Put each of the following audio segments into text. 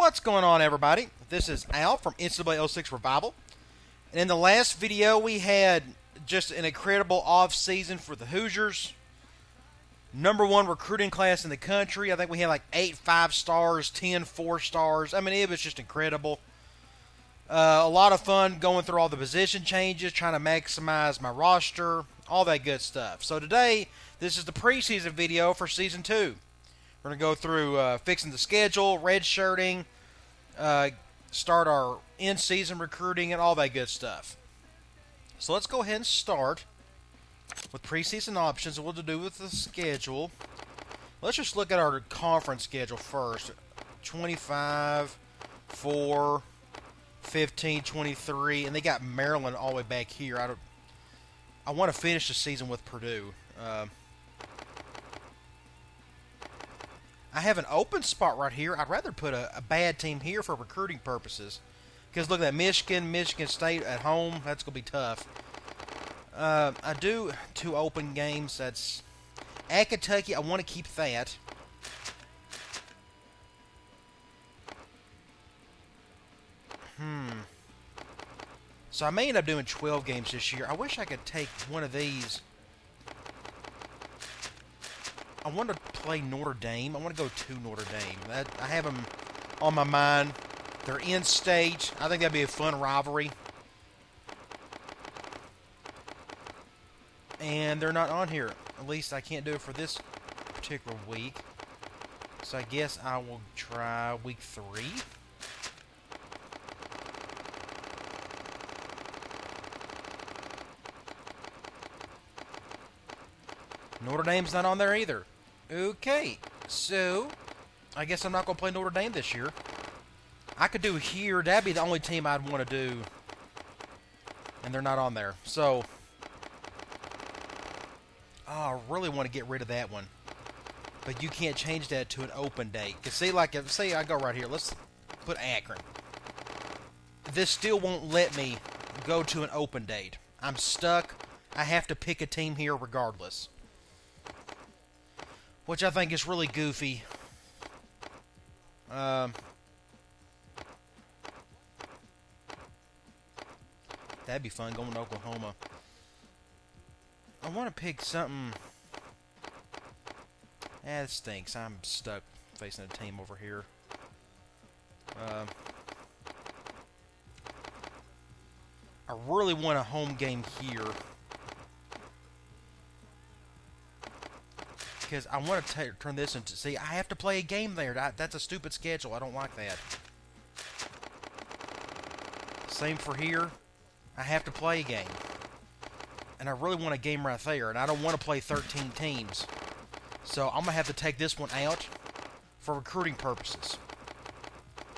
What's going on, everybody? This is Al from NCAA 06 Revival. And in the last video, we had just an incredible off-season for the Hoosiers. #1 recruiting class in the country. I think we had like 8 5-stars, 10 4-stars. I mean, it was just incredible. A lot of fun going through all the position changes, trying to maximize my roster, all that good stuff. So today, this is the preseason video for Season 2. We're going to go through fixing the schedule, redshirting, start our in-season recruiting, and all that good stuff. So let's go ahead and start with preseason options and what to do with the schedule. Let's just look at our conference schedule first. 25, 4, 15, 23, and they got Maryland all the way back here. I want to finish the season with Purdue. I have an open spot right here. I'd rather put a bad team here for recruiting purposes. Because look at that, Michigan State at home. That's going to be tough. I do 2 open games. That's at Kentucky. I want to keep that. So I may end up doing 12 games this year. I wish I could take one of these. I want to play Notre Dame. I want to go to Notre Dame. I have them on my mind. They're in state. I think that'd be a fun rivalry. And they're not on here. At least I can't do it for this particular week. So I guess I will try week 3. Notre Dame's not on there either. Okay, so I guess I'm not going to play Notre Dame this year. I could do here. That'd be the only team I'd want to do. And they're not on there. So, I really want to get rid of that one. But you can't change that to an open date. Because see, like, if, say I go right here. Let's put Akron. This still won't let me go to an open date. I'm stuck. I have to pick a team here regardless. Which I think is really goofy. That'd be fun going to Oklahoma. I want to pick something. That stinks. I'm stuck facing a team over here. I really want a home game here. Because I want to turn this into... See, I have to play a game there. That's a stupid schedule. I don't like that. Same for here. I have to play a game. And I really want a game right there. And I don't want to play 13 teams. So I'm going to have to take this one out for recruiting purposes.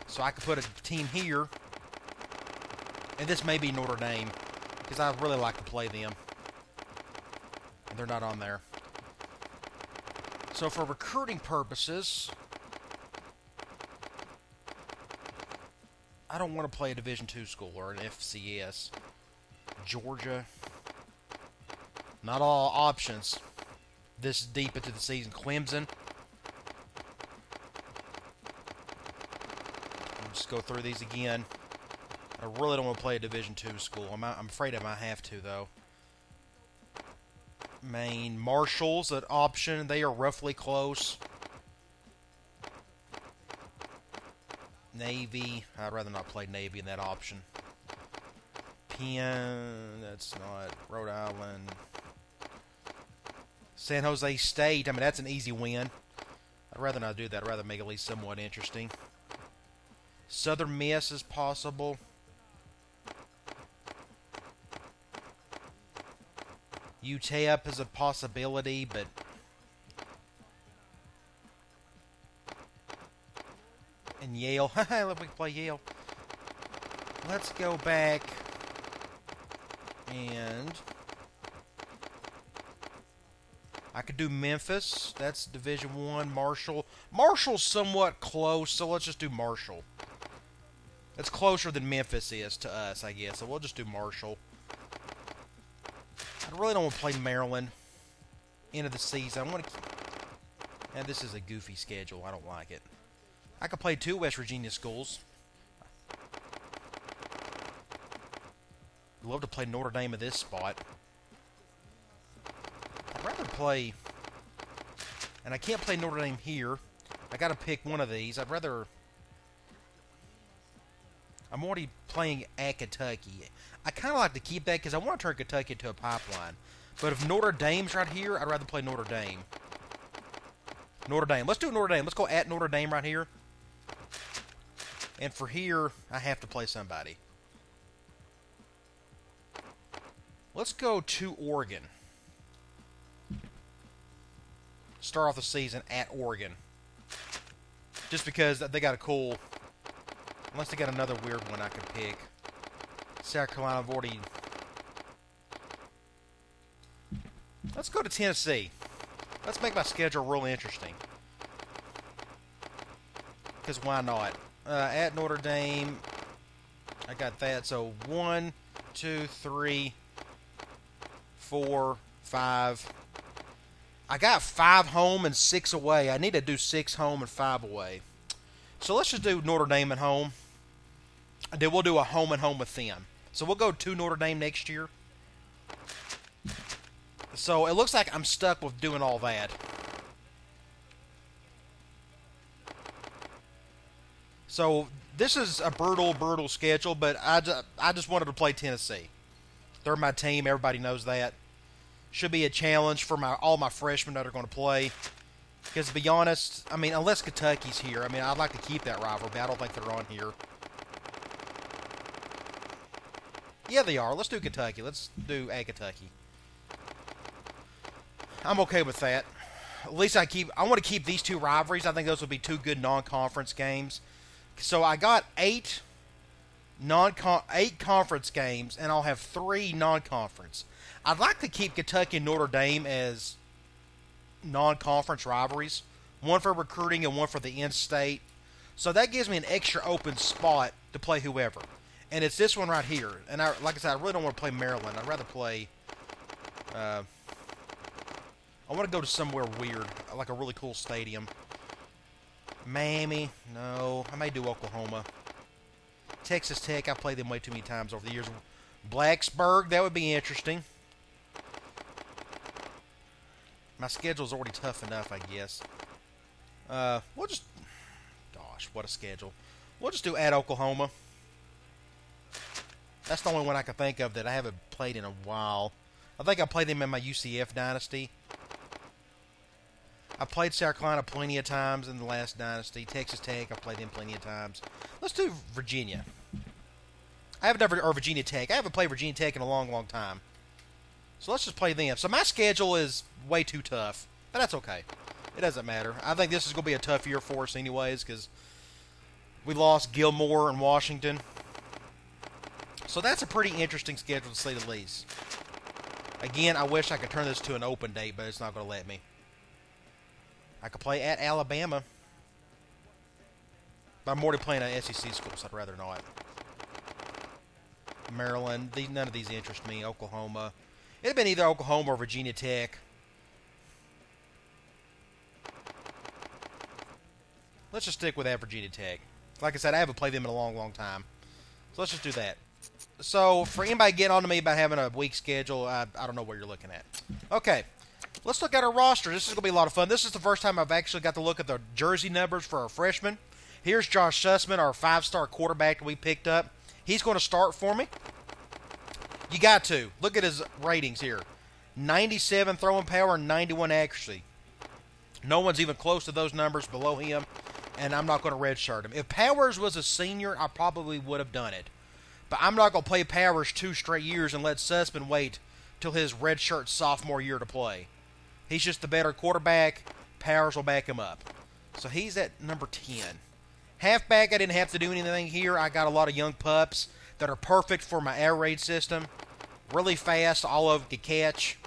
So I could put a team here. And this may be Notre Dame. Because I really like to play them. And they're not on there. So for recruiting purposes, I don't want to play a Division II school or an FCS. Georgia. Not all options this deep into the season. Clemson. I'll just go through these again. I really don't want to play a Division II school. I'm afraid I might have to, though. Maine. Marshall's an option. They are roughly close. Navy. I'd rather not play Navy in that option. Penn. That's not. Rhode Island. San Jose State. I mean, that's an easy win. I'd rather not do that. I'd rather make it at least somewhat interesting. Southern Miss is possible. UTEP is a possibility, but and Yale. Let me play Yale. Let's go back and I could do Memphis. That's Division I. Marshall. Marshall's somewhat close, so let's just do Marshall. It's closer than Memphis is to us, I guess. So we'll just do Marshall. I really don't want to play Maryland. End of the season. I want to. And this is a goofy schedule. I don't like it. I could play 2 West Virginia schools. I'd love to play Notre Dame at this spot. I'd rather play... And I can't play Notre Dame here. I got to pick one of these. I'd rather... I'm already playing at Kentucky. I kind of like to keep that because I want to turn Kentucky into a pipeline. But if Notre Dame's right here, I'd rather play Notre Dame. Notre Dame. Let's do Notre Dame. Let's go at Notre Dame right here. And for here, I have to play somebody. Let's go to Oregon. Start off the season at Oregon. Just because they got a cool... Unless they got another weird one I can pick. South Carolina, I've already... Let's go to Tennessee. Let's make my schedule really interesting. Because why not? At Notre Dame, I got that. So 1, 2, 3, 4, 5. I got 5 home and 6 away. I need to do 6 home and 5 away. So let's just do Notre Dame at home. And then we'll do a home and home with them. So we'll go to Notre Dame next year. So it looks like I'm stuck with doing all that. So this is a brutal schedule, but I just wanted to play Tennessee. They're my team. Everybody knows that. Should be a challenge for all my freshmen that are going to play. Because to be honest, I mean, unless Kentucky's here, I mean, I'd like to keep that rivalry, but I don't think they're on here. Yeah, they are. Let's do Kentucky. Let's do at Kentucky. I'm okay with that. At least I want to keep these 2 rivalries. I think those will be 2 good non-conference games. So I got 8 conference games, and I'll have 3 non-conference. I'd like to keep Kentucky and Notre Dame as non-conference rivalries. One for recruiting and one for the in-state. So that gives me an extra open spot to play whoever. And it's this one right here. And like I said, I really don't want to play Maryland. I'd rather play... I want to go to somewhere weird, like a really cool stadium. Miami, no. I may do Oklahoma. Texas Tech, I played them way too many times over the years. Blacksburg, that would be interesting. My schedule's already tough enough, I guess. We'll just... Gosh, what a schedule. We'll just do at Oklahoma. That's the only one I can think of that I haven't played in a while. I think I played them in my UCF Dynasty. I played South Carolina plenty of times in the last Dynasty. Texas Tech, I played them plenty of times. Let's do Virginia. Virginia Tech. I haven't played Virginia Tech in a long time. So let's just play them. So my schedule is way too tough. But that's okay. It doesn't matter. I think this is going to be a tough year for us anyways, because we lost Gilmore and Washington. So that's a pretty interesting schedule to say the least. Again, I wish I could turn this to an open date, but it's not going to let me. I could play at Alabama. But I'm already playing an SEC school, so I'd rather not. Maryland. None of these interest me. Oklahoma. It'd have been either Oklahoma or Virginia Tech. Let's just stick with that Virginia Tech. Like I said, I haven't played them in a long time. So let's just do that. So, for anybody getting on to me about having a weak schedule, I don't know what you're looking at. Okay. Let's look at our roster. This is going to be a lot of fun. This is the first time I've actually got to look at the jersey numbers for our freshmen. Here's Josh Sussman, our 5-star quarterback that we picked up. He's going to start for me. You got to. Look at his ratings here. 97 throwing power and 91 accuracy. No one's even close to those numbers below him, and I'm not going to redshirt him. If Powers was a senior, I probably would have done it. But I'm not going to play Powers 2 straight years and let Sussman wait till his redshirt sophomore year to play. He's just the better quarterback. Powers will back him up. So he's at number 10. Halfback, I didn't have to do anything here. I got a lot of young pups that are perfect for my air raid system. Really fast, all of them can catch.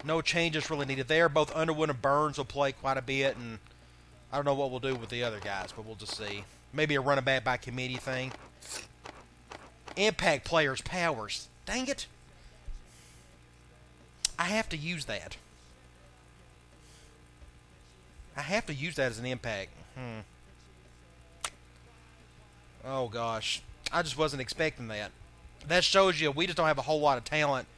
No changes really needed there. Both Underwood and Burns will play quite a bit, and I don't know what we'll do with the other guys, but we'll just see. Maybe a running back by committee thing. Impact players, Powers. Dang it. I have to use that. I have to use that as an impact. Oh, gosh. I just wasn't expecting that. That shows you we just don't have a whole lot of talent,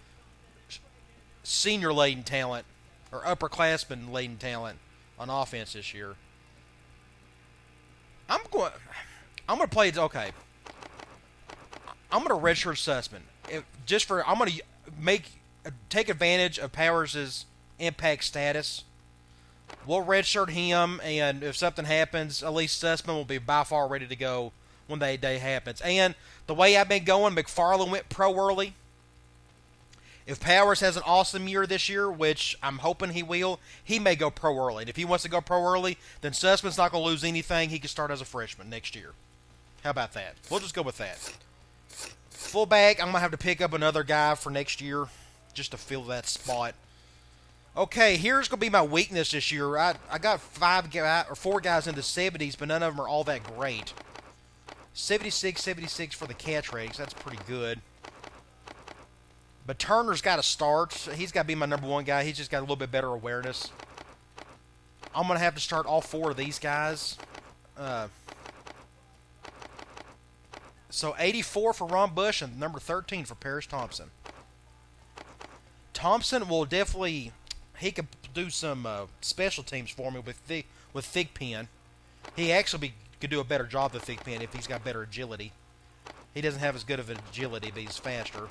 senior-laden talent, or upperclassman-laden talent on offense this year. I'm going. I'm going to play. Okay. I'm going to redshirt Sussman. I'm going to take advantage of Powers' impact status. We'll redshirt him, and if something happens, at least Sussman will be by far ready to go when that day happens. And the way I've been going, McFarland went pro early. If Powers has an awesome year this year, which I'm hoping he will, he may go pro early. And if he wants to go pro early, then Sussman's not going to lose anything. He can start as a freshman next year. How about that? We'll just go with that. Fullback, I'm going to have to pick up another guy for next year just to fill that spot. Okay, here's going to be my weakness this year. I got 4 guys in the 70s, but none of them are all that great. 76 for the catch rates. That's pretty good. But Turner's got to start. He's got to be my number 1 guy. He's just got a little bit better awareness. I'm going to have to start all 4 of these guys. So 84 for Ron Bush and number 13 for Paris Thompson. Thompson will definitely... He could do some special teams for me with Thick Pen. He actually could do a better job with Thick Pen if he's got better agility. He doesn't have as good of an agility, but he's faster.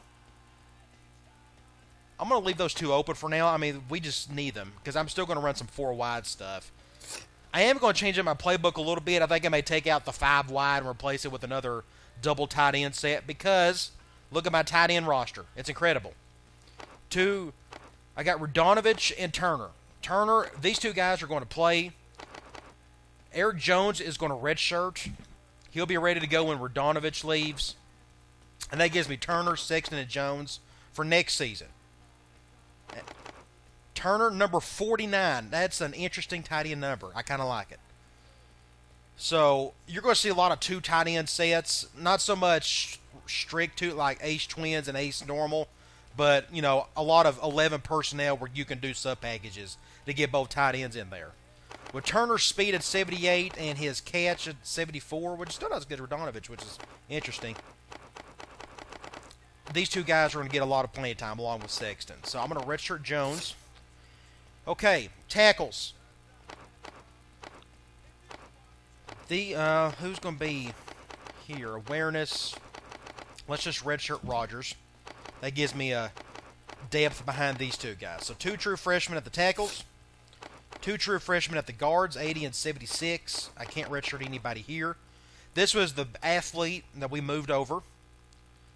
I'm going to leave those 2 open for now. I mean, we just need them because I'm still going to run some 4 wide stuff. I am going to change up my playbook a little bit. I think I may take out the 5 wide and replace it with another double tight end set because look at my tight end roster. It's incredible. I got Radonovich and Turner. These 2 guys are going to play. Eric Jones is going to redshirt. He'll be ready to go when Radonovich leaves. And that gives me Turner, Sexton, and Jones for next season. Turner, number 49. That's an interesting tight end number. I kind of like it. So, you're going to see a lot of 2 tight end sets. Not so much strict to like ace twins and ace normal. But, you know, a lot of 11 personnel where you can do sub-packages to get both tight ends in there. With Turner's speed at 78 and his catch at 74, which is still not as good as Radonovich, which is interesting. These 2 guys are going to get a lot of playing time along with Sexton. So I'm going to redshirt Jones. Okay, tackles. Who's going to be here? Awareness. Let's just redshirt Rogers. That gives me a depth behind these 2 guys. So 2 true freshmen at the tackles. 2 true freshmen at the guards, 80 and 76. I can't redshirt anybody here. This was the athlete that we moved over.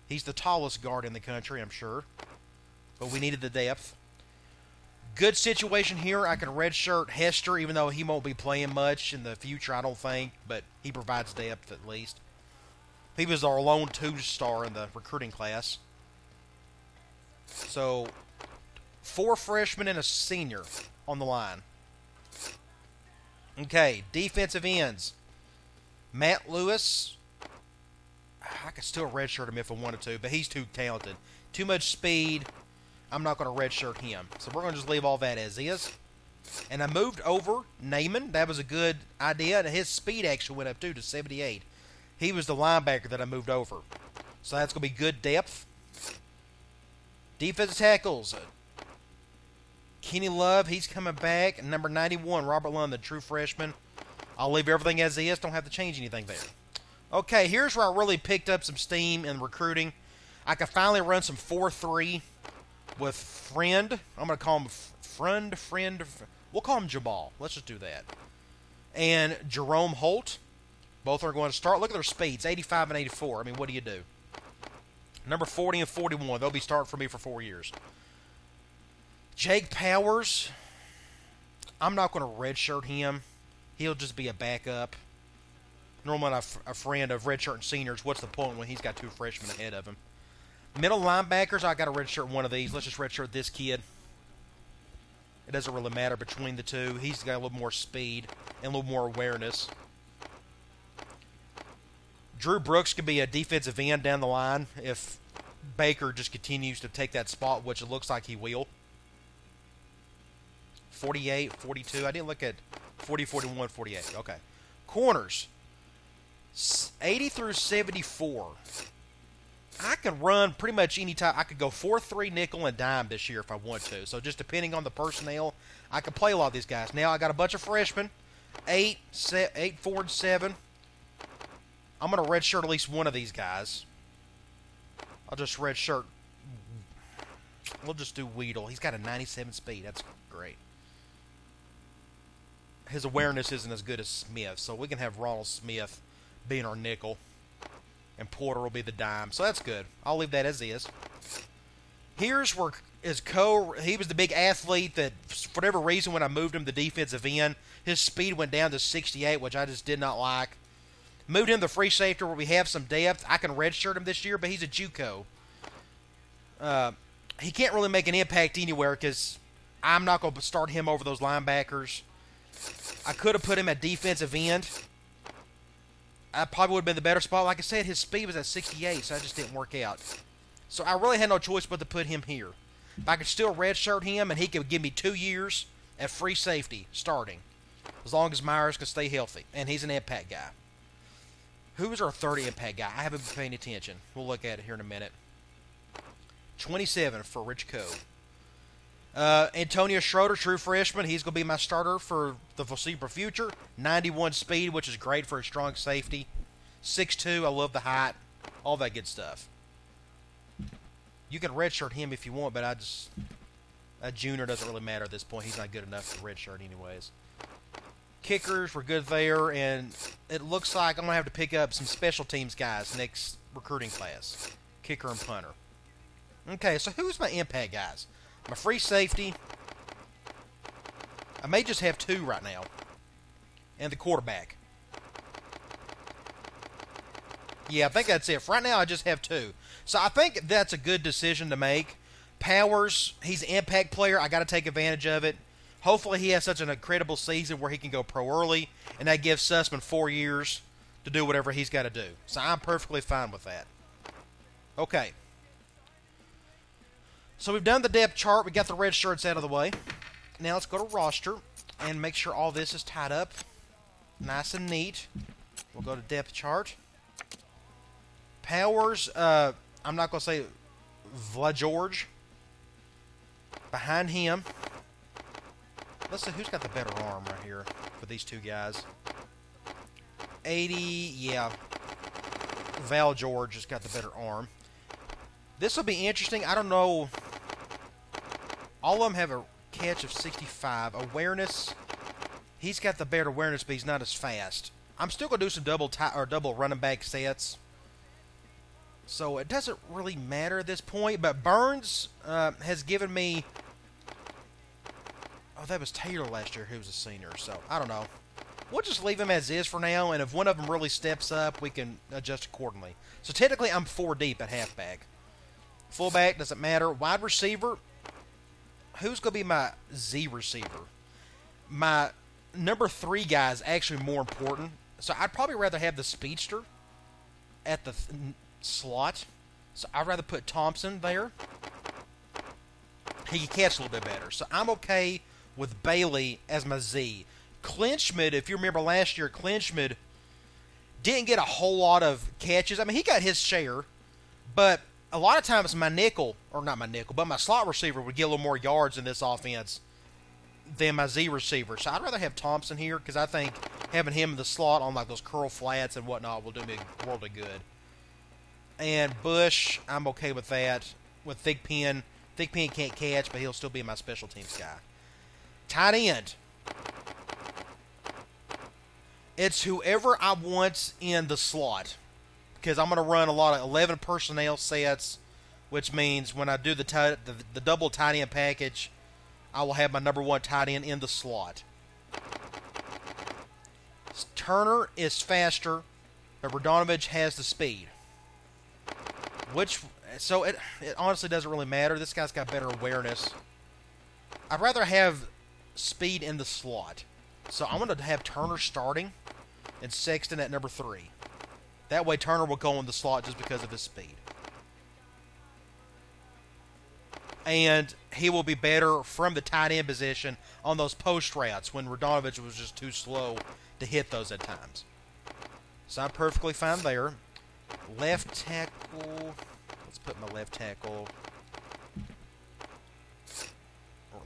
He's the tallest guard in the country, I'm sure. But we needed the depth. Good situation here. I can redshirt Hester, even though he won't be playing much in the future, I don't think. But he provides depth at least. He was our lone 2-star in the recruiting class. So, 4 freshmen and a senior on the line. Okay, defensive ends. Matt Lewis. I could still redshirt him if I wanted to, but he's too talented. Too much speed. I'm not going to redshirt him. So we're going to just leave all that as is. And I moved over Naaman. That was a good idea. And his speed actually went up too to 78. He was the linebacker that I moved over. So that's going to be good depth. Defensive tackles. Kenny Love, he's coming back. And number 91, Robert Lund, the true freshman. I'll leave everything as is. Don't have to change anything there. Okay, here's where I really picked up some steam in recruiting. I can finally run some 4-3 with Friend. I'm going to call him Friend. We'll call him Jamal. Let's just do that. And Jerome Holt. Both are going to start. Look at their speeds, 85 and 84. I mean, what do you do? Number 40 and 41. They'll be starting for me for 4 years. Jake Powers. I'm not going to redshirt him. He'll just be a backup. Normally, a friend of redshirting seniors. What's the point when he's got 2 freshmen ahead of him? Middle linebackers, I got to redshirt one of these. Let's just redshirt this kid. It doesn't really matter between the 2. He's got a little more speed and a little more awareness. Drew Brooks could be a defensive end down the line if Baker just continues to take that spot, which it looks like he will. 48, 42. I didn't look at 40, 41, 48. Okay. Corners. 80 through 74. I can run pretty much any time. I could go 4-3 nickel and dime this year if I want to. So just depending on the personnel, I can play a lot of these guys. Now I got a bunch of freshmen, 8, 4, and 7. I'm going to redshirt at least one of these guys. I'll just redshirt. We'll just do Weedle. He's got a 97 speed. That's great. His awareness isn't as good as Smith, so we can have Ronald Smith being our nickel. And Porter will be the dime. So that's good. I'll leave that as is. Here's where he was the big athlete that, for whatever reason, when I moved him to defensive end, his speed went down to 68, which I just did not like. Moved him to free safety where we have some depth. I can redshirt him this year, but he's a JUCO. He can't really make an impact anywhere because I'm not going to start him over those linebackers. I could have put him at defensive end. I probably would have been the better spot. Like I said, his speed was at 68, so that just didn't work out. So I really had no choice but to put him here. If I could still redshirt him and he could give me 2 years at free safety starting, as long as Myers can stay healthy. And he's an impact guy. Who's our third impact guy? I haven't been paying attention. We'll look at it here in a minute. 27 for Rich Cove. Antonio Schroeder, true freshman. He's going to be my starter for the foreseeable future. 91 speed, which is great for a strong safety. 6'2", I love the height. All that good stuff. You can redshirt him if you want, but a junior doesn't really matter at this point. He's not good enough for redshirt anyways. Kickers were good there, and it looks like I'm going to have to pick up some special teams guys next recruiting class. Kicker and punter. Okay, so who's my impact guys? My free safety, I may just have 2 right now. And the quarterback. Yeah, I think that's it. For right now, I just have 2. So I think that's a good decision to make. Powers, he's an impact player. I got to take advantage of it. Hopefully he has such an incredible season where he can go pro early, and that gives Sussman 4 years to do whatever he's got to do. So I'm perfectly fine with that. Okay. So we've done the depth chart. We got the red shirts out of the way. Now let's go to roster and make sure all this is tied up nice and neat. We'll go to depth chart. Powers, I'm not going to say VlaGeorge. Behind him. Let's see who's got the better arm right here for these two guys. 80, yeah. VlaGeorge has got the better arm. This will be interesting. I don't know. All of them have a catch of 65. Awareness, he's got the better awareness, but he's not as fast. I'm still going to do some double running back sets. So it doesn't really matter at this point. But Burns has given me... Oh, that was Taylor last year who was a senior. So I don't know. We'll just leave him as is for now. And if one of them really steps up, we can adjust accordingly. So technically I'm 4 deep at halfback. Fullback, doesn't matter. Wide receiver, who's going to be my Z receiver? My number 3 guy is actually more important. So I'd probably rather have the speedster at the slot. So I'd rather put Thompson there. He can catch a little bit better. So I'm okay with Bailey as my Z. Clinchmid, if you remember last year, Clinchmid didn't get a whole lot of catches. I mean, he got his share, but a lot of times my nickel, or not my nickel, but my slot receiver would get a little more yards in this offense than my Z receiver. So I'd rather have Thompson here because I think having him in the slot on like those curl flats and whatnot will do me a world of good. And Bush, I'm okay with that. With Thick Pen. Thick Pen can't catch, but he'll still be my special teams guy. Tight end. It's whoever I want in the slot. Because I'm going to run a lot of 11 personnel sets, which means when I do the double tight end package, I will have my number 1 tight end in the slot. Turner is faster, but Radonovich has the speed. So it honestly doesn't really matter. This guy's got better awareness. I'd rather have speed in the slot. So I'm going to have Turner starting and Sexton at number 3. That way Turner will go in the slot just because of his speed. And he will be better from the tight end position on those post routes when Radonovich was just too slow to hit those at times. So I'm perfectly fine there. Left tackle. Let's put my left tackle.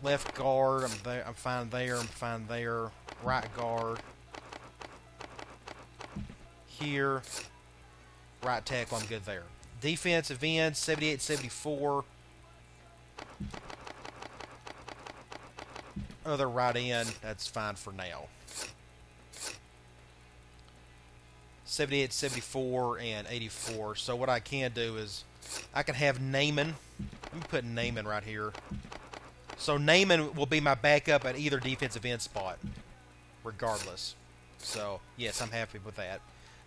Left guard. I'm there. I'm fine there. I'm fine there. Right guard. Here. Right tackle. I'm good there. Defensive end. 78-74. Other right end. That's fine for now. 78, 74, and 84. So what I can do is I can have Naaman. Let me put Naaman right here. So Naaman will be my backup at either defensive end spot, regardless. So, yes, I'm happy with that.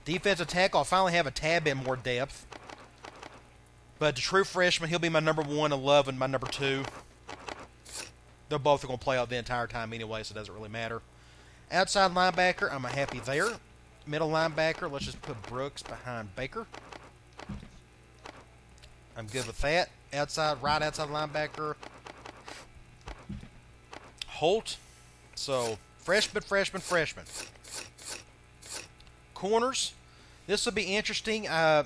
Defensive tackle, I'll finally have a tad bit more depth. But the true freshman, he'll be my number 1 and Love and my number 2. They're both going to play out the entire time anyway, so it doesn't really matter. Outside linebacker, I'm happy there. Middle linebacker, let's just put Brooks behind Baker. I'm good with that. Right outside linebacker, Holt. So, freshman. Corners, this will be interesting. I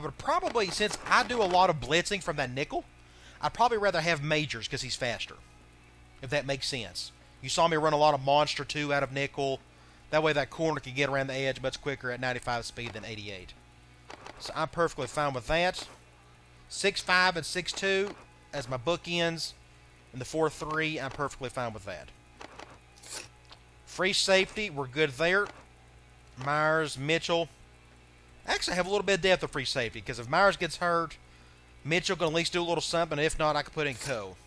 would probably, since I do a lot of blitzing from that nickel, I'd probably rather have Majors because he's faster, if that makes sense. You saw me run a lot of Monster 2 out of nickel. That way that corner can get around the edge much quicker at 95 speed than 88. So I'm perfectly fine with that. 6'5 and 6'2 as my bookends. And the 4-3, I'm perfectly fine with that. Free safety, we're good there. Myers, Mitchell. Actually, I have a little bit of depth of free safety because if Myers gets hurt, Mitchell can at least do a little something. If not, I can put in Coe.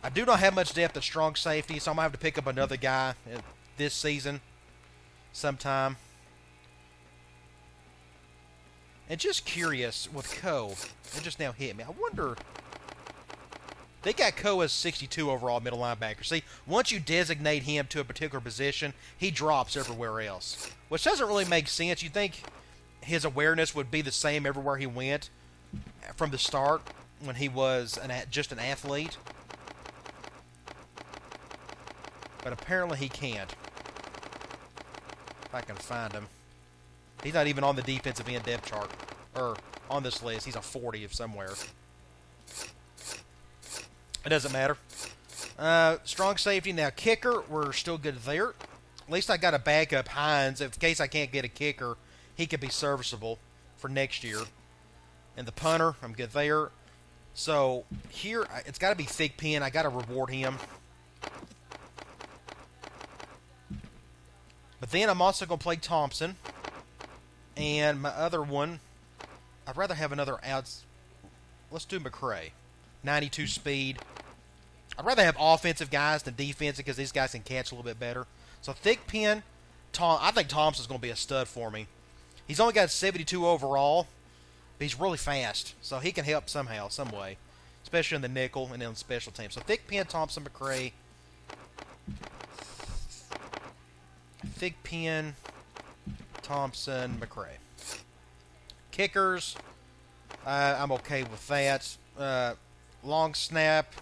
I do not have much depth at strong safety, so I'm going to have to pick up another guy this season sometime. And just curious with Coe, it just now hit me. I wonder, they got Coe as 62 overall middle linebacker. See, once you designate him to a particular position, he drops everywhere else, which doesn't really make sense. You'd think his awareness would be the same everywhere he went from the start when he was just an athlete. But apparently he can't. If I can find him. He's not even on the defensive end depth chart. Or on this list. He's a 40 of somewhere. It doesn't matter. Strong safety. Now kicker, we're still good there. At least I got a backup, Hines. In case I can't get a kicker, he could be serviceable for next year. And the punter, I'm good there. So here, it's got to be Thick Pen. I got to reward him. But then I'm also going to play Thompson. And my other one, I'd rather have another outs. Let's do McCray. 92 speed. I'd rather have offensive guys than defensive because these guys can catch a little bit better. So Thick Pen, I think Thompson's going to be a stud for me. He's only got 72 overall, but he's really fast. So he can help somehow, some way. Especially in the nickel and in the special teams. So Thick Pen, Thompson, McCray. Thick Pen, Thompson, McCray. Kickers, I'm okay with that. Long snap,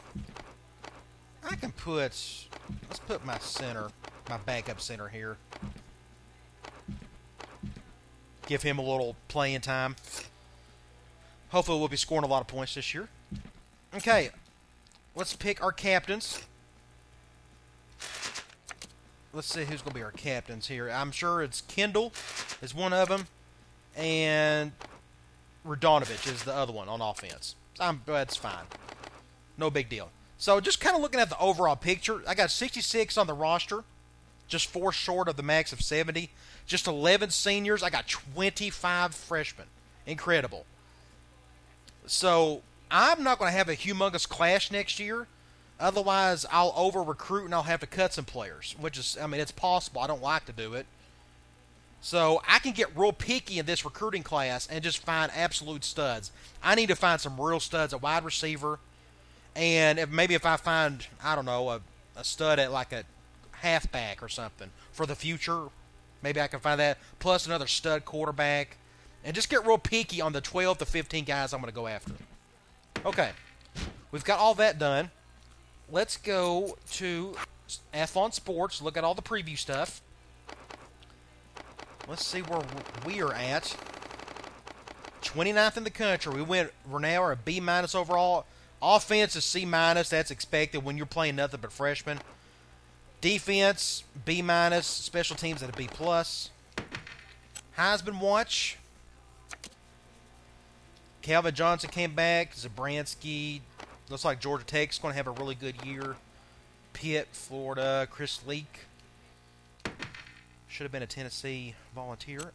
I can put, let's put my center, my backup center here. Give him a little playing time. Hopefully we'll be scoring a lot of points this year. Okay, let's pick our captains. Let's see who's going to be our captains here. I'm sure it's Kendall is one of them, and Radonovich is the other one on offense. That's fine. No big deal. So just kind of looking at the overall picture, I got 66 on the roster, just 4 short of the max of 70. Just 11 seniors. I got 25 freshmen. Incredible. So I'm not going to have a humongous clash next year. Otherwise, I'll over-recruit and I'll have to cut some players, which is, I mean, it's possible. I don't like to do it. So I can get real picky in this recruiting class and just find absolute studs. I need to find some real studs at wide receiver. And if I find, I don't know, a stud at like a halfback or something for the future, maybe I can find that, plus another stud quarterback. And just get real picky on the 12 to 15 guys I'm going to go after. Okay, we've got all that done. Let's go to Athlon Sports, look at all the preview stuff. Let's see where we are at. 29th in the country. We're now a B- overall. Offense is C-. That's expected when you're playing nothing but freshmen. Defense, B-. Special teams at a B+. Heisman watch. Calvin Johnson came back. Zabransky. Looks like Georgia Tech's going to have a really good year. Pitt, Florida. Chris Leak. Should have been a Tennessee Volunteer.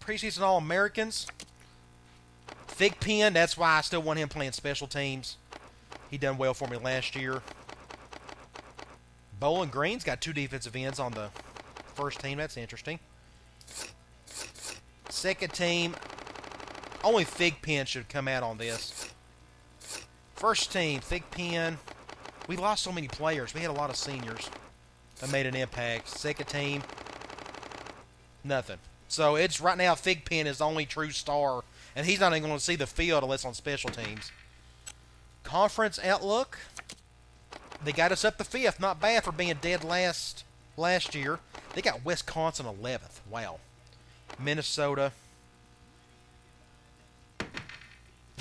Preseason All-Americans. Thigpen, that's why I still want him playing special teams. He done well for me last year. Bowling Green's got 2 defensive ends on the first team. That's interesting. Second team, only Thigpen should come out on this. First team, Thigpen. We lost so many players. We had a lot of seniors that made an impact. Second team, nothing. So it's right now Thigpen is the only true star, and he's not even going to see the field unless on special teams. Conference outlook. They got us up to 5th. Not bad for being dead last year. They got Wisconsin 11th. Wow. Minnesota.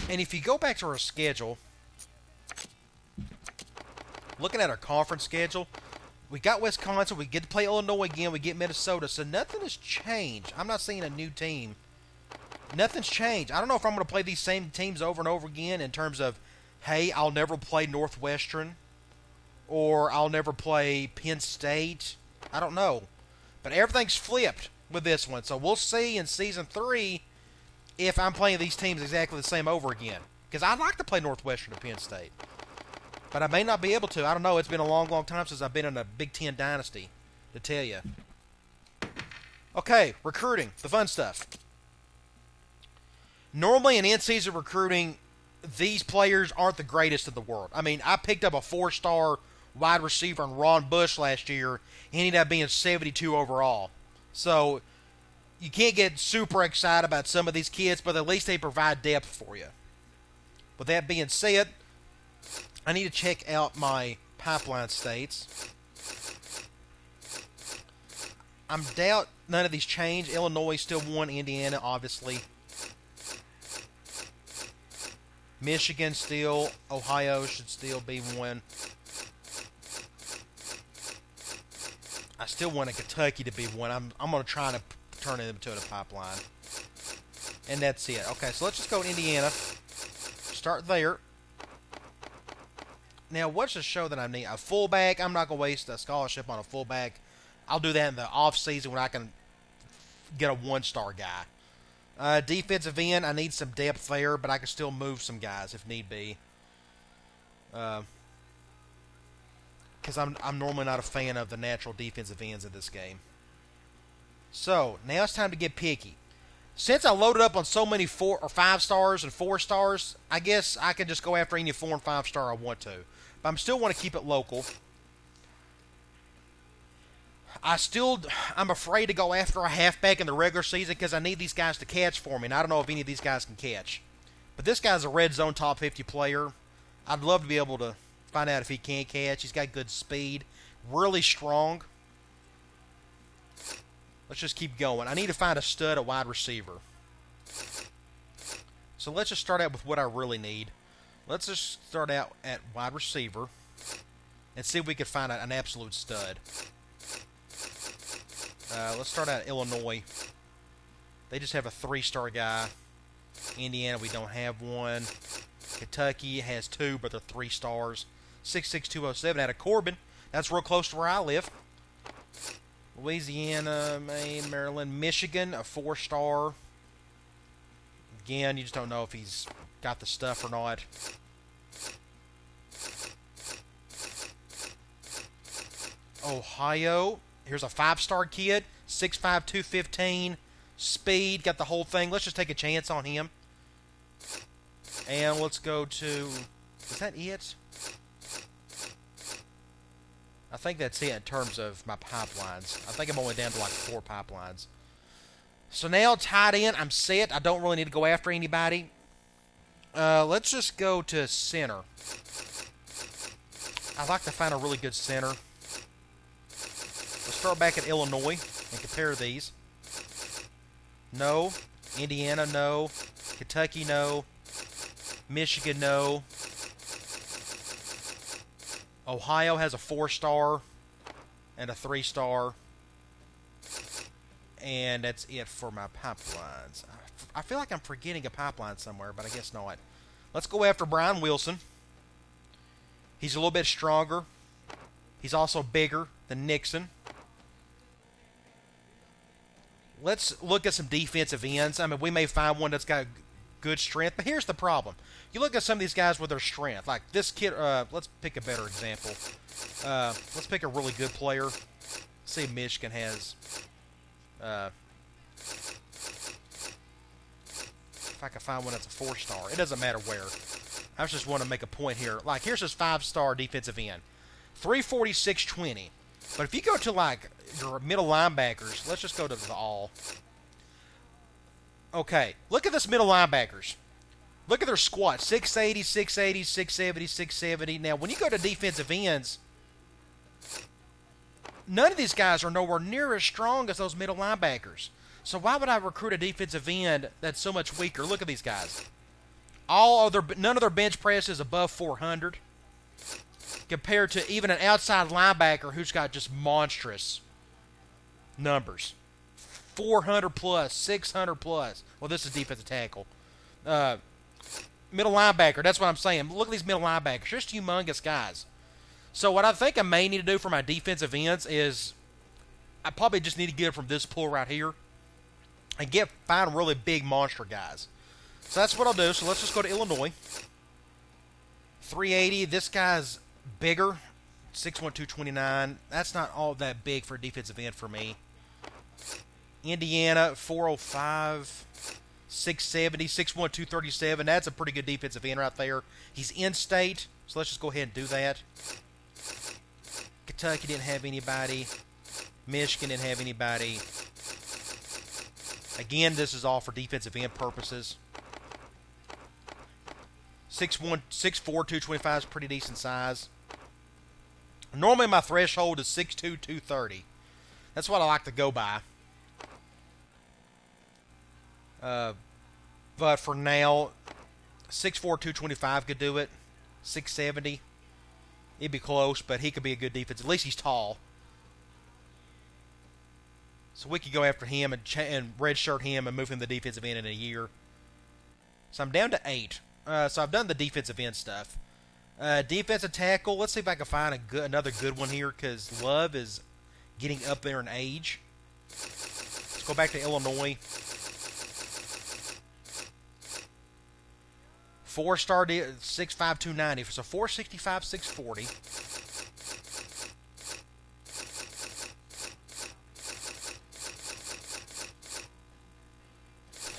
And if you go back to our schedule, looking at our conference schedule, we got Wisconsin, we get to play Illinois again, we get Minnesota, so nothing has changed. I'm not seeing a new team. Nothing's changed. I don't know if I'm going to play these same teams over and over again in terms of, hey, I'll never play Northwestern, or I'll never play Penn State. I don't know. But everything's flipped with this one, so we'll see in Season 3 if I'm playing these teams exactly the same over again. Because I'd like to play Northwestern or Penn State. But I may not be able to. I don't know. It's been a long, long time since I've been in a Big Ten Dynasty, to tell you. Okay, recruiting. The fun stuff. Normally in in-season recruiting, these players aren't the greatest in the world. I mean, I picked up a 4-star wide receiver in Ron Bush last year. He ended up being 72 overall. So, you can't get super excited about some of these kids, but at least they provide depth for you. With that being said, I need to check out my pipeline states. I'm doubt none of these change. Illinois still won. Indiana, obviously. Michigan still. Ohio should still be one. I still want Kentucky to be one. I'm going to try to turn it into a pipeline. And that's it. Okay, so let's just go to Indiana. Start there. Now, what's the show that I need? A fullback. I'm not going to waste a scholarship on a fullback. I'll do that in the off-season when I can get a 1-star guy. Defensive end, I need some depth there, but I can still move some guys if need be. Because I'm normally not a fan of the natural defensive ends in this game. So, now it's time to get picky. Since I loaded up on so many 4 or 5 stars and 4 stars, I guess I can just go after any 4 and 5 star I want to. But I still want to keep it local. I'm afraid to go after a halfback in the regular season because I need these guys to catch for me, and I don't know if any of these guys can catch. But this guy's a red zone top 50 player. I'd love to be able to find out if he can catch. He's got good speed, really strong. Let's just keep going. I need to find a stud at wide receiver. So let's just start out with what I really need. Let's just start out at wide receiver and see if we can find an absolute stud. Let's start out at Illinois. They just have a 3-star guy. Indiana, we don't have one. Kentucky has 2, but they're 3 stars. 6'6", 207 out of Corbin. That's real close to where I live. Louisiana, Maine, Maryland, Michigan, a 4-star. Again, you just don't know if he's got the stuff or not. Ohio, here's a 5-star kid, 6'5", 215, speed, got the whole thing. Let's just take a chance on him. And let's go to, is that it? I think that's it in terms of my pipelines. I think I'm only down to like 4 pipelines. So now tight end, I'm set. I don't really need to go after anybody. Let's just go to center. I'd like to find a really good center. Let's start back at Illinois and compare these. No. Indiana, no. Kentucky, no. Michigan, no. Ohio has a 4-star and a 3-star. And that's it for my pipelines. I feel like I'm forgetting a pipeline somewhere, but I guess not. Let's go after Brian Wilson. He's a little bit stronger. He's also bigger than Nixon. Let's look at some defensive ends. I mean, we may find one that's got good strength, but here's the problem. You look at some of these guys with their strength. Like this kid, let's pick a better example. Let's pick a really good player. Let's see if Michigan has... if I can find one that's a 4-star. It doesn't matter where. I just want to make a point here. Like, here's this 5-star defensive end. 346.20. But if you go to, like, your middle linebackers, let's just go to the all. Okay, look at this middle linebackers. Look at their squat. 680, 680, 670, 670. Now, when you go to defensive ends, none of these guys are nowhere near as strong as those middle linebackers. So why would I recruit a defensive end that's so much weaker? Look at these guys. None of their bench press is above 400, compared to even an outside linebacker who's got just monstrous numbers. 400 plus, 600 plus. Well, this is defensive tackle. Middle linebacker, that's what I'm saying. Look at these middle linebackers. Just humongous guys. So what I think I may need to do for my defensive ends is I probably just need to get it from this pool right here and find really big monster guys. So that's what I'll do. So let's just go to Illinois. 380. This guy's bigger. 6'1", 229. That's not all that big for a defensive end for me. Indiana, 405. 670. 6'1", 237. That's a pretty good defensive end right there. He's in-state, so let's just go ahead and do that. Kentucky didn't have anybody. Michigan didn't have anybody. Again, this is all for defensive end purposes. 6'4", 225 is pretty decent size. Normally my threshold is 6'2", 230. That's what I like to go by. But for now, 6'4", 225 could do it. 670. It'd be close, but he could be a good defense. At least he's tall. So we could go after him and redshirt him and move him to defensive end in a year. So I'm down to 8. So I've done the defensive end stuff. Defensive tackle. Let's see if I can find another good one here, because Love is getting up there in age. Let's go back to Illinois. 4-star, 6'5", 290. So 465, 640.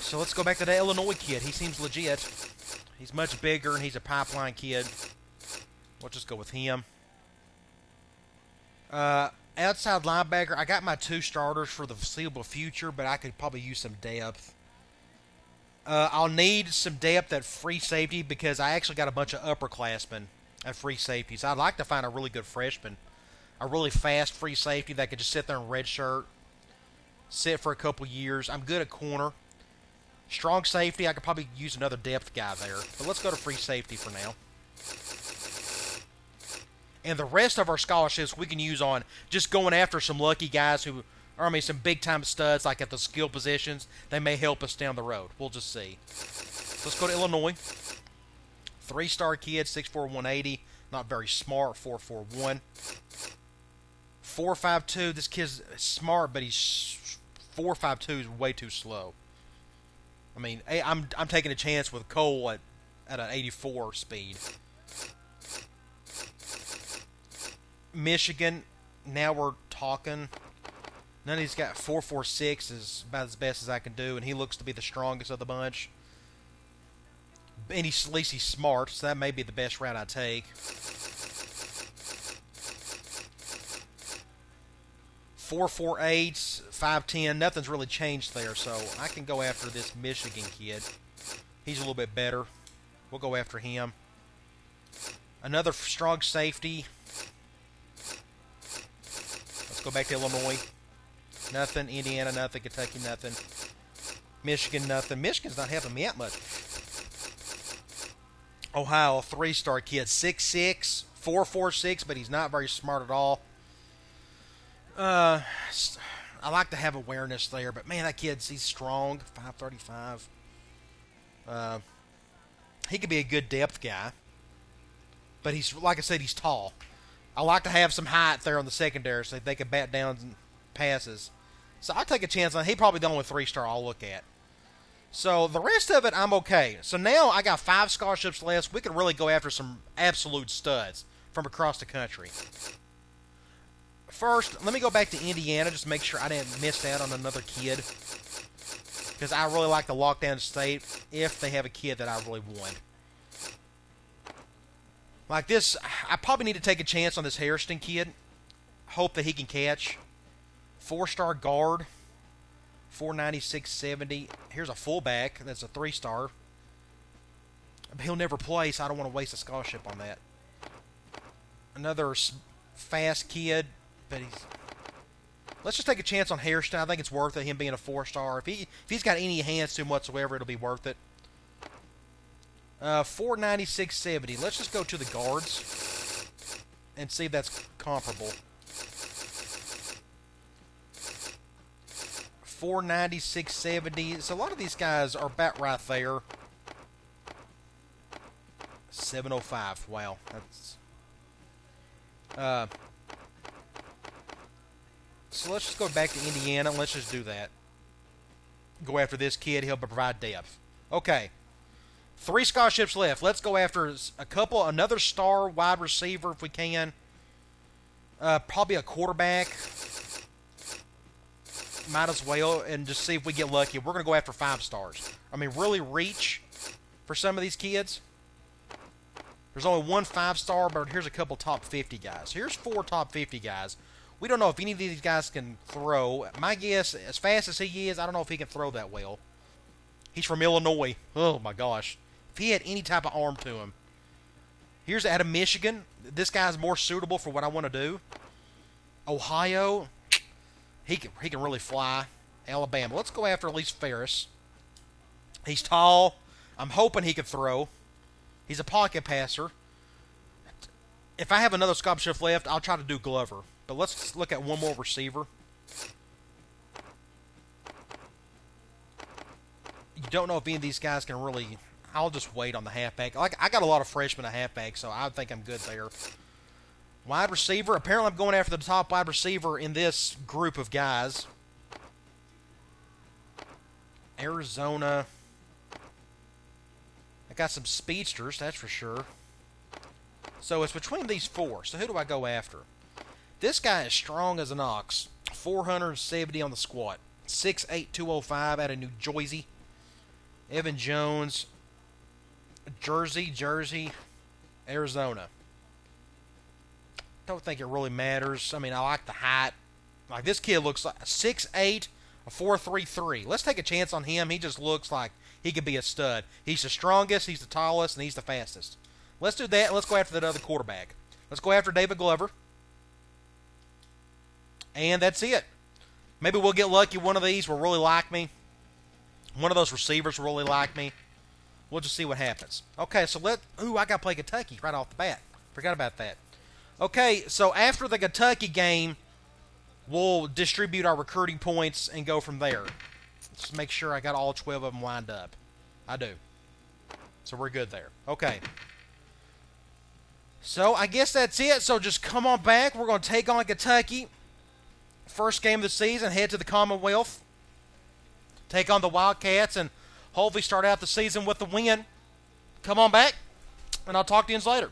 So let's go back to that Illinois kid. He seems legit. He's much bigger, and he's a pipeline kid. We'll just go with him. Outside linebacker, I got my 2 starters for the foreseeable future, but I could probably use some depth. I'll need some depth at free safety because I actually got a bunch of upperclassmen at free safety. So I'd like to find a really good freshman, a really fast free safety that could just sit there in red shirt, sit for a couple years. I'm good at corner. Strong safety, I could probably use another depth guy there. But let's go to free safety for now. And the rest of our scholarships we can use on just going after some lucky guys who... or, I mean, some big-time studs, like at the skill positions. They may help us down the road. We'll just see. Let's go to Illinois. 3-star kid, 6'4", 180. Not very smart, 4'4", 4.52. This kid's smart, but he's 4.52 is way too slow. I mean, I'm taking a chance with Cole at an 84 speed. Michigan, now we're talking... None of these got 4.46 is about as best as I can do, and he looks to be the strongest of the bunch. And at least he's smart, so that may be the best route I take. 4.48, 5.10, nothing's really changed there, so I can go after this Michigan kid. He's a little bit better. We'll go after him. Another strong safety. Let's go back to Illinois. Nothing. Indiana, nothing. Kentucky, nothing. Michigan, nothing. Michigan's not helping me that much. Ohio, 3-star kid, 6'6", 4.46, but he's not very smart at all. I like to have awareness there, but man, that he's strong, 5'35". He could be a good depth guy, but he's, like I said, he's tall. I like to have some height there on the secondary so they can bat down passes. So I'll take a chance on. He probably the only 3-star I'll look at. So the rest of it, I'm okay. So now I got 5 scholarships left. We could really go after some absolute studs from across the country. First, let me go back to Indiana just to make sure I didn't miss out on another kid, because I really like the lockdown state if they have a kid that I really want. Like this, I probably need to take a chance on this Hairston kid. Hope that he can catch. 4-star guard, 496.70. Here's a fullback that's a 3-star. He'll never play, so I don't want to waste a scholarship on that. Another fast kid, but let's just take a chance on Hairston. I think it's worth it, him being a 4-star. If he's got any hands to him whatsoever, it'll be worth it. 496.70. Let's just go to the guards and see if that's comparable. 496.70. So a lot of these guys are about right there. 705. Wow, that's. So let's just go back to Indiana. Let's just do that. Go after this kid. He'll provide depth. Okay. 3 scholarships left. Let's go after another star wide receiver if we can. Probably a quarterback. Might as well, and just see if we get lucky. We're going to go after 5 stars. I mean, really reach for some of these kids. There's only one 5-star, but here's a couple top 50 guys. Here's 4 top 50 guys. We don't know if any of these guys can throw. My guess, as fast as he is, I don't know if he can throw that well. He's from Illinois. Oh, my gosh. If he had any type of arm to him. Here's out of Michigan. This guy's more suitable for what I want to do. Ohio. He can really fly. Alabama. Let's go after at least Ferris. He's tall. I'm hoping he can throw. He's a pocket passer. If I have another scholarship left, I'll try to do Glover. But let's look at one more receiver. You don't know if any of these guys can really. I'll just wait on the halfback. I got a lot of freshmen at halfback, so I think I'm good there. Wide receiver. Apparently, I'm going after the top wide receiver in this group of guys. Arizona. I got some speedsters, that's for sure. So it's between these 4. So who do I go after? This guy is strong as an ox. 470 on the squat. 6'8", 205 out of New Jersey. Evan Jones. Jersey, Arizona. Don't think it really matters. I mean, I like the height. Like, this kid looks like 6'8", a 4.33. Let's take a chance on him. He just looks like he could be a stud. He's the strongest, he's the tallest, and he's the fastest. Let's do that, and let's go after that other quarterback. Let's go after David Glover. And that's it. Maybe we'll get lucky. One of these will really like me. One of those receivers will really like me. We'll just see what happens. Okay, so I got to play Kentucky right off the bat. Forgot about that. Okay, so after the Kentucky game, we'll distribute our recruiting points and go from there. Just make sure I got all 12 of them lined up. I do. So we're good there. Okay. So I guess that's it. So just come on back. We're going to take on Kentucky. First game of the season, head to the Commonwealth. Take on the Wildcats and hopefully start out the season with a win. Come on back, and I'll talk to you later.